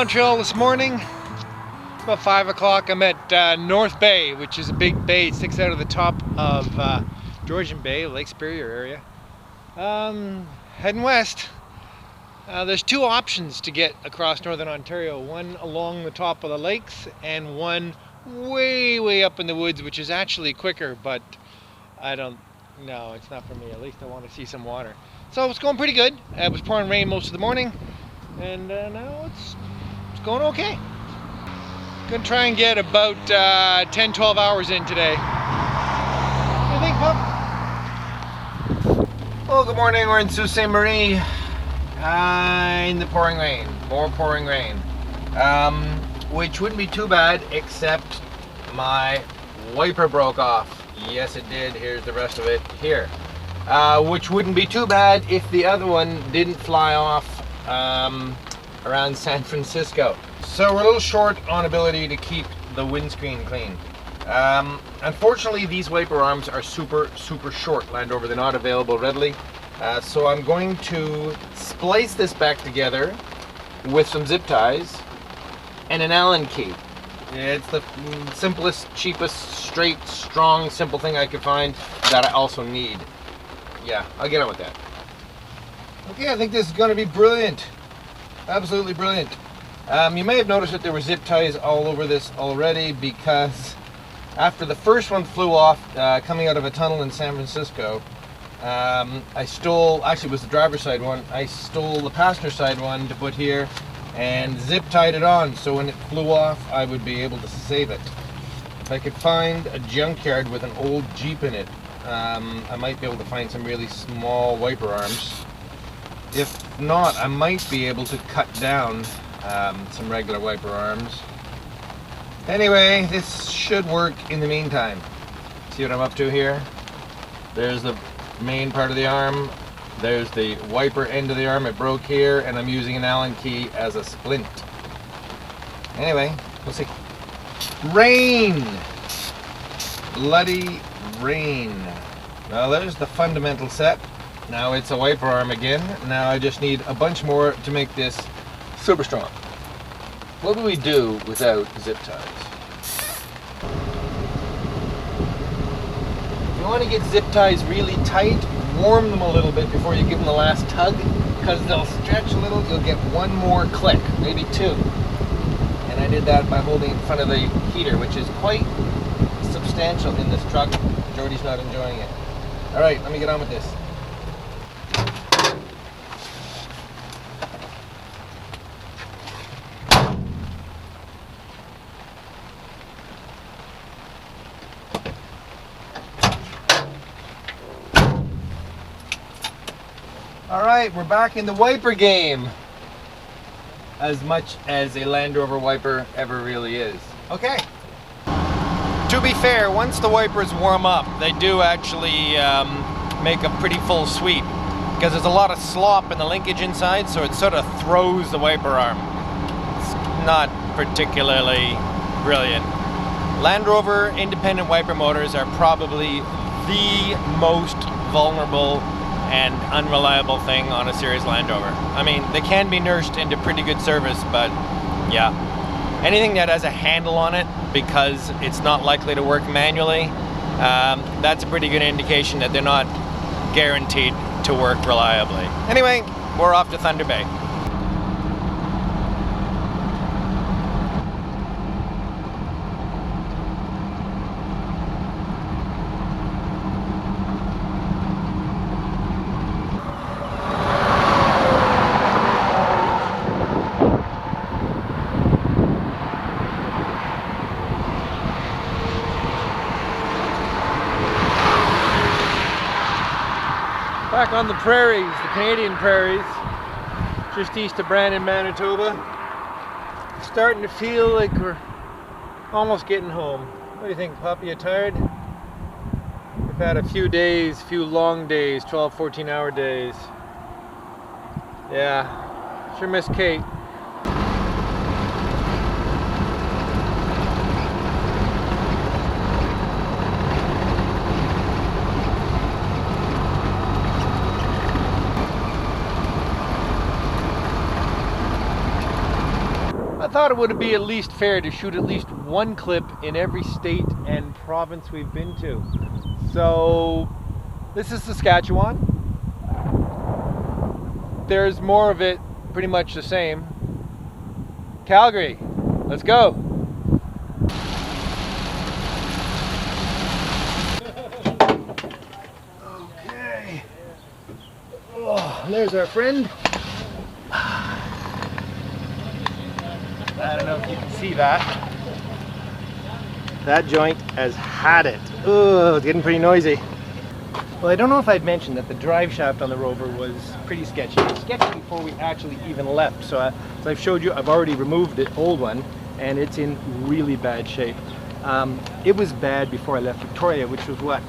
Montreal this morning. About 5 o'clock. I'm at North Bay, which is a big bay. It sticks out of the top of Georgian Bay, Lake Superior area. Heading west. There's two options to get across Northern Ontario. One along the top of the lakes and one way up in the woods, which is actually quicker, but no, it's not for me. At least I want to see some water. So it's going pretty good. It was pouring rain most of the morning, and now it's going okay. Gonna try and get about 10-12 hours in today. What do you think, Pup? Well, good morning. We're in Sault Ste. Marie in the pouring rain. More pouring rain. Which wouldn't be too bad, except my wiper broke off. Yes, it did. Here's the rest of it here. Which wouldn't be too bad if the other one didn't fly off around San Francisco. So we're a little short on ability to keep the windscreen clean. Unfortunately, these wiper arms are super short, Land Rover. They're not available readily. So I'm going to splice this back together with some zip ties and an Allen key. It's the simplest, cheapest, straight, strong, simple thing I could find that I also need. Yeah, I'll get on with that. Okay, I think this is going to be brilliant. Absolutely brilliant. You may have noticed that there were zip ties all over this already, because after the first one flew off coming out of a tunnel in San Francisco, I stole, actually it was the driver's side one, I stole the passenger side one to put here and zip tied it on, so when it flew off I would be able to save it. If I could find a junkyard with an old Jeep in it, I might be able to find some really small wiper arms. If not, I might be able to cut down some regular wiper arms. Anyway, this should work in the meantime. See what I'm up to here? There's the main part of the arm. There's the wiper end of the arm. It broke here, and I'm using an Allen key as a splint. Anyway, we'll see. Rain! Bloody rain. Well, there's the fundamental set. Now it's a wiper arm again. Now I just need a bunch more to make this super strong. What would we do without zip ties? If you want to get zip ties really tight, warm them a little bit before you give them the last tug, because they'll stretch a little. You'll get one more click, maybe two. And I did that by holding in front of the heater, which is quite substantial in this truck. Geordie's not enjoying it. All right, let me get on with this. Alright, we're back in the wiper game. As much as a Land Rover wiper ever really is. Okay. To be fair, once the wipers warm up, they do actually make a pretty full sweep, because there's a lot of slop in the linkage inside, so it sort of throws the wiper arm. It's not particularly brilliant. Land Rover independent wiper motors are probably the most vulnerable and unreliable thing on a serious Land Rover. I mean, they can be nursed into pretty good service, but yeah. Anything that has a handle on it, because it's not likely to work manually, that's a pretty good indication that they're not guaranteed to work reliably. Anyway, we're off to Thunder Bay. Back on the prairies, the Canadian Prairies, just east of Brandon, Manitoba. Starting to feel like we're almost getting home. What do you think, Pup? You tired? We've had a few days, few long days, 12, 14-hour days. Yeah, sure miss Kate. I thought it would be at least fair to shoot at least one clip in every state and province we've been to. So this is Saskatchewan. There's more of it, pretty much the same. Calgary, let's go. Okay. Oh, there's our friend. I don't know if you can see that. That joint has had it. Oh, it's getting pretty noisy. Well, I don't know if I'd mentioned that the drive shaft on the Rover was pretty sketchy. It was sketchy before we actually even left. So as I've showed you, I've already removed the old one and it's in really bad shape. It was bad before I left Victoria, which was what,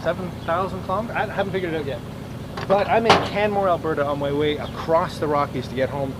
7,000 kilometers? I haven't figured it out yet. But I'm in Canmore, Alberta on my way across the Rockies to get home,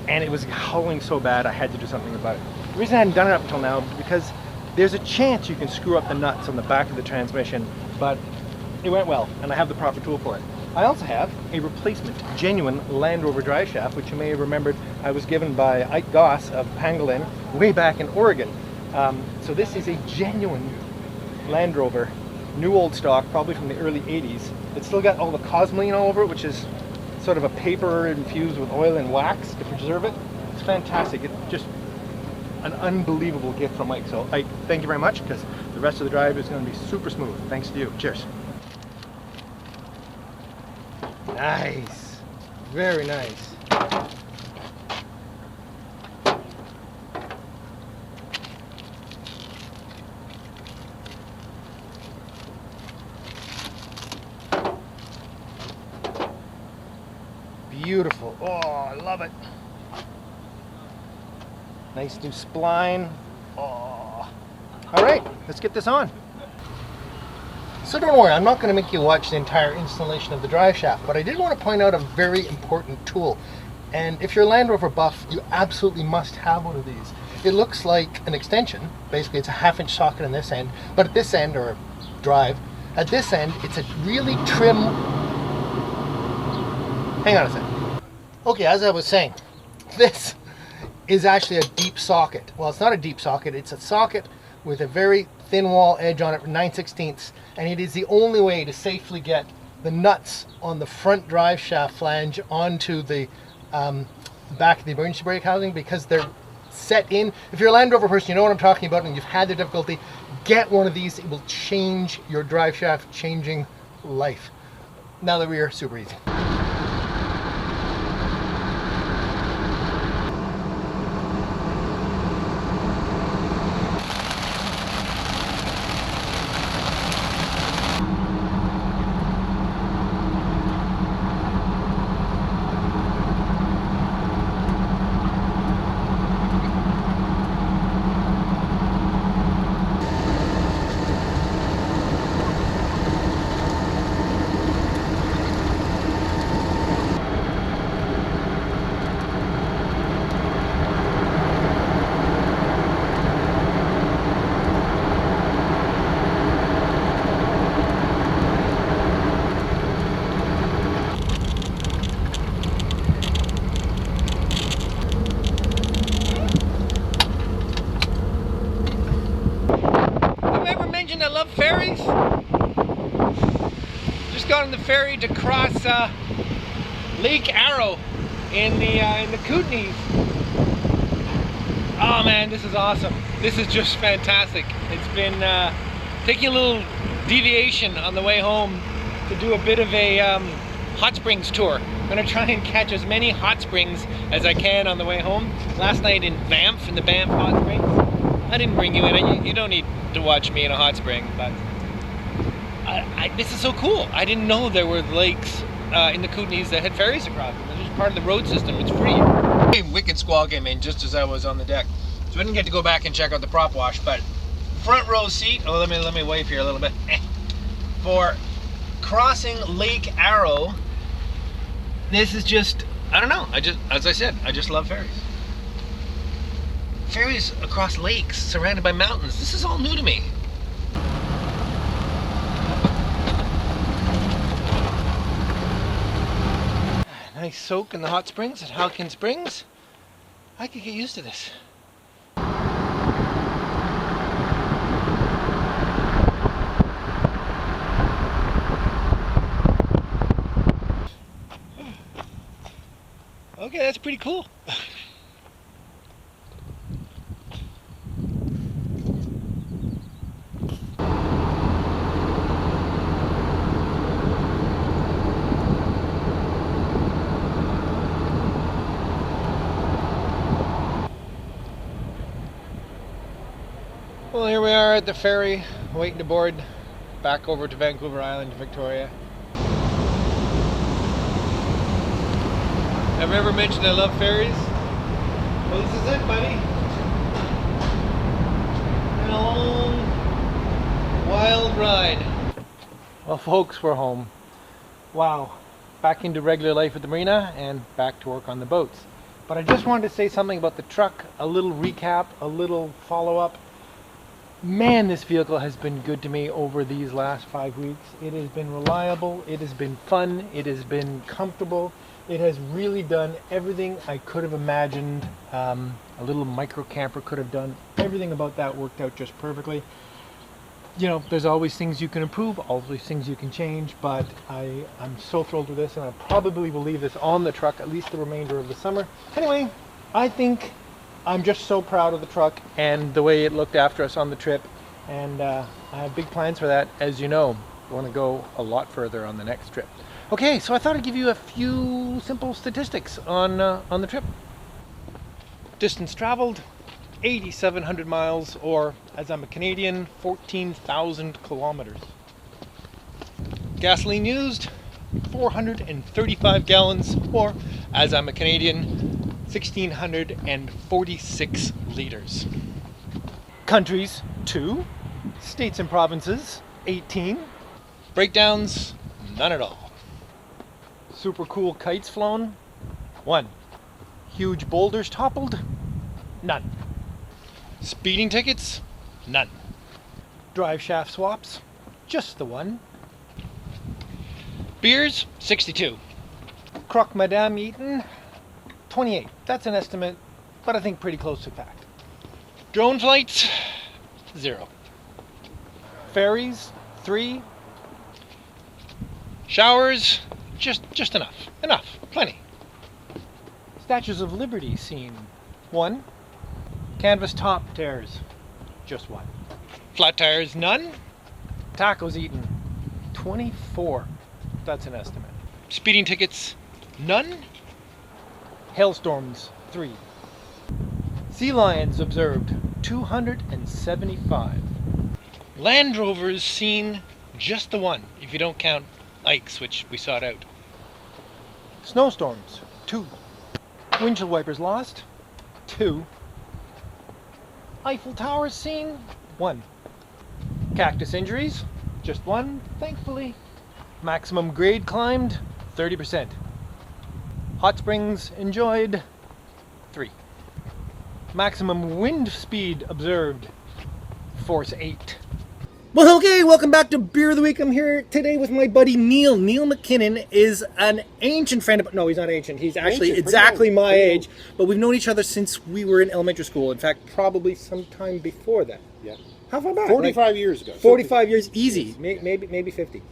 and it was howling so bad I had to do something about it. The reason I hadn't done it up until now is because there's a chance you can screw up the nuts on the back of the transmission, but it went well, and I have the proper tool for it. I also have a replacement, genuine Land Rover drive shaft, which you may have remembered I was given by Ike Goss of Pangolin way back in Oregon. So this is a genuine Land Rover, new old stock, probably from the early 80s. It's still got all the cosmoline all over it, which is sort of a paper infused with oil and wax to preserve it. It's fantastic. It's just an unbelievable gift from Ike. So Ike, thank you very much, because the rest of the drive is going to be super smooth. Thanks to you. Cheers. Nice. Very nice. Beautiful. Oh, I love it. Nice new spline. Oh. All right, let's get this on. So don't worry, I'm not going to make you watch the entire installation of the drive shaft, but I did want to point out a very important tool. And if you're a Land Rover buff, you absolutely must have one of these. It looks like an extension. Basically, it's a 1/2-inch socket on this end, but at this end, or drive, at this end, it's a really trim. Hang on a second. Okay, as I was saying, this is actually a deep socket. Well, it's not a deep socket, it's a socket with a very thin wall edge on it, 9/16, and it is the only way to safely get the nuts on the front drive shaft flange onto the back of the emergency brake housing, because they're set in. If you're a Land Rover person, you know what I'm talking about, and you've had the difficulty, get one of these. It will change your drive shaft changing life. Now the rear, super easy. I love ferries. Just got on the ferry to cross Lake Arrow in the Kootenays. Oh man, this is awesome. This is just fantastic. It's been taking a little deviation on the way home to do a bit of a hot springs tour. I'm gonna try and catch as many hot springs as I can on the way home. Last night in Banff, in the Banff hot springs. I didn't bring you in. You don't need to watch me in a hot spring, but this is so cool. I didn't know there were lakes in the Kootenays that had ferries across them. It's just part of the road system. It's free. A wicked squall came in just as I was on the deck, so I didn't get to go back and check out the prop wash. But front row seat. Oh, let me wave here a little bit. For crossing Lake Arrow. This is just, I don't know. As I said, I just love ferries. Ferries across lakes surrounded by mountains. This is all new to me. Nice soak in the hot springs at Halcon Springs. I could get used to this. Okay, that's pretty cool. Well, here we are at the ferry, waiting to board back over to Vancouver Island, Victoria. Have I ever mentioned I love ferries? Well, this is it, buddy. Been a long, wild ride. Well, folks, we're home. Wow. Back into regular life at the marina and back to work on the boats. But I just wanted to say something about the truck, a little recap, a little follow-up. Man, this vehicle has been good to me over these last 5 weeks. It has been reliable, it has been fun, it has been comfortable. It has really done everything I could have imagined a little micro camper could have done. Everything about that worked out just perfectly. You know, there's always things you can improve, always things you can change, but I'm so thrilled with this, and I probably will leave this on the truck at least the remainder of the summer. Anyway, I think I'm just so proud of the truck and the way it looked after us on the trip, and I have big plans for that. As you know, I want to go a lot further on the next trip. Okay, so I thought I'd give you a few simple statistics on the trip. Distance traveled, 8,700 miles, or as I'm a Canadian, 14,000 kilometers. Gasoline used, 435 gallons, or as I'm a Canadian, 1,646 liters. Countries, 2. States and provinces, 18. Breakdowns, none at all. Super cool kites flown, 1. Huge boulders toppled, none. Speeding tickets, none. Drive shaft swaps, just the 1. Beers, 62. Croque madame eaten, 28. That's an estimate, but I think pretty close to fact. Drone flights, 0. Ferries, 3. Showers, just enough. Enough, plenty. Statues of Liberty seen, 1. Canvas top tears, just 1. Flat tires, none. Tacos eaten, 24. That's an estimate. Speeding tickets, none. Hailstorms, 3. Sea lions observed, 275. Land Rovers seen, just the 1, if you don't count Ike's, which we sought out. Snowstorms, 2. Windshield wipers lost, 2. Eiffel Towers seen, 1. Cactus injuries, just 1, thankfully. Maximum grade climbed, 30%. Hot springs enjoyed, 3. Maximum wind speed observed, force 8. Well, okay, welcome back to Beer of the Week. I'm here today with my buddy Neil. Neil McKinnon is an ancient friend of... No, he's not ancient. He's actually exactly my age. But we've known each other since we were in elementary school. In fact, probably sometime before that. Yeah. How far back? 45 years ago. 45 years, easy. Maybe 50.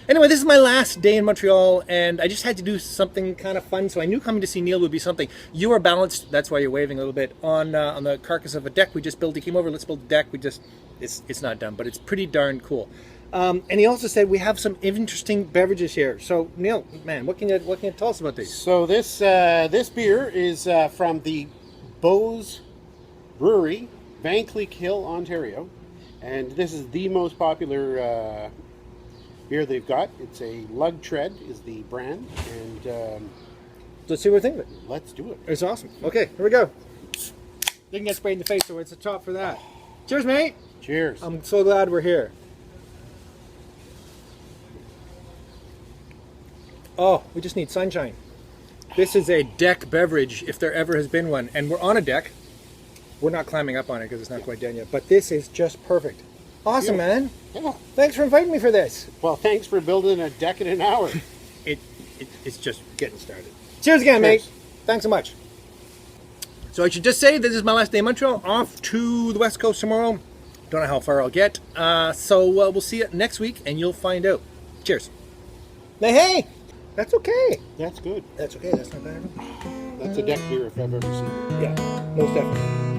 Anyway, this is my last day in Montreal, and I just had to do something kind of fun, so I knew coming to see Neil would be something. You are balanced, that's why you're waving a little bit, on the carcass of a deck we just built. He came over, let's build a deck. It's not done, but it's pretty darn cool. And he also said we have some interesting beverages here. So, Neil, man, what can you tell us about these? So this beer is from the Bose Brewery, Van Cleek Hill, Ontario. And this is the most popular beer they've got. It's a Lug Tread is the brand, and let's see what we think of it. Let's do it. It's awesome. Okay, here we go. Didn't get sprayed in the face, so it's a top for that. Cheers, mate. Cheers. I'm so glad we're here. Oh, we just need sunshine. This is a deck beverage, if there ever has been one, and we're on a deck. We're not climbing up on it because it's not quite done yet, but this is just perfect. Awesome, man. Yeah. Thanks for inviting me for this. Well, thanks for building a deck in an hour. It's just getting started. Cheers again, mate. Thanks so much. So I should just say this is my last day in Montreal. Off to the West Coast tomorrow. Don't know how far I'll get. So we'll see you next week, and you'll find out. Cheers. Hey, that's okay. That's good. That's okay. That's not bad. That's a deck beer if I've ever seen it. Yeah, most definitely.